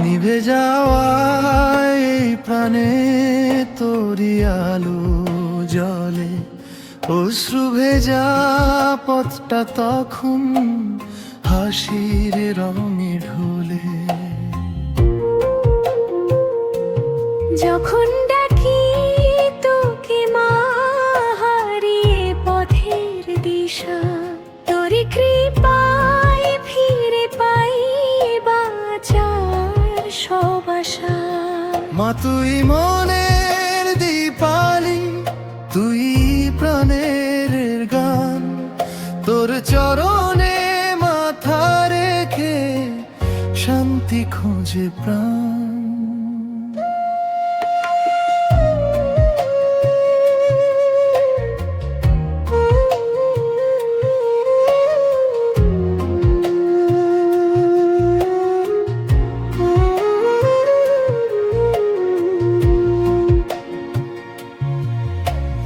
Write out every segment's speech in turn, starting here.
নিভে যাওয়া এই প্রাণে তোরি আলো জলে, অশ্রু ভেজা পথটা তখন হাসির রঙে ঢোলে। যখন ডাকি তোকে মা, হারিয়ে পথের দিশা, তোরি কৃপায় ফিরে পাই বাঁচার সব আশা। মা তুই মনের দীপালি, তুই প্রাণের গান, তোর চরণে মাথা রেখে শান্তি খোঁজে প্রাণ।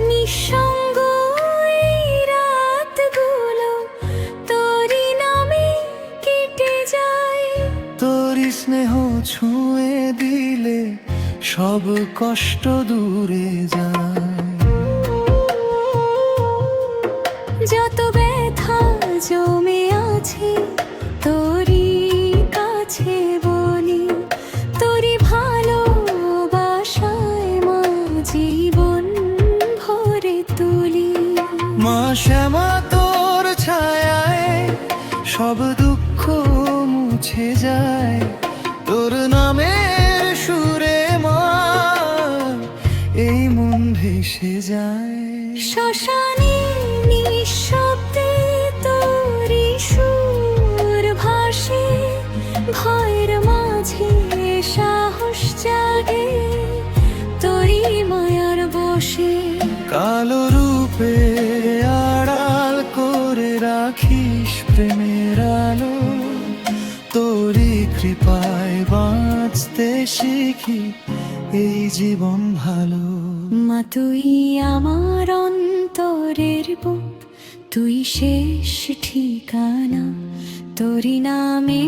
নিঃসঙ্গ এই রাতগুলো তোরি নামে কেটে যায়, তোরি স্নেহ ছুঁয়ে দিলে সব কষ্ট দূরে যায়। যত ব্যথা জমে আছে তোরি কাছে বলি, তোরি ভালোবাসায় মা জীবন ভরে তুলি। মা শ্যামা তোর ছায়ায় সব দুঃখ মুছে যায়, তোর নামের সুরে মা এই মন ভেসে যায়। শ্মশানে নিঃশব্দে তোরি সুর ভাসে, ভয়ের মাঝে সাহস জাগে তোরি মায়ার বসে। কালো রূপে আড়াল করে রাখিস প্রেমের আলো, তোরি কৃপায় বাঁচতে শিখি এই জীবন ভালো। মা তুই আমার অন্তরের বুক, তুই শেষ ঠিকানা, তোরি নামে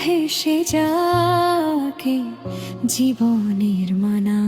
ভেসে যাকে জীবনের মানা।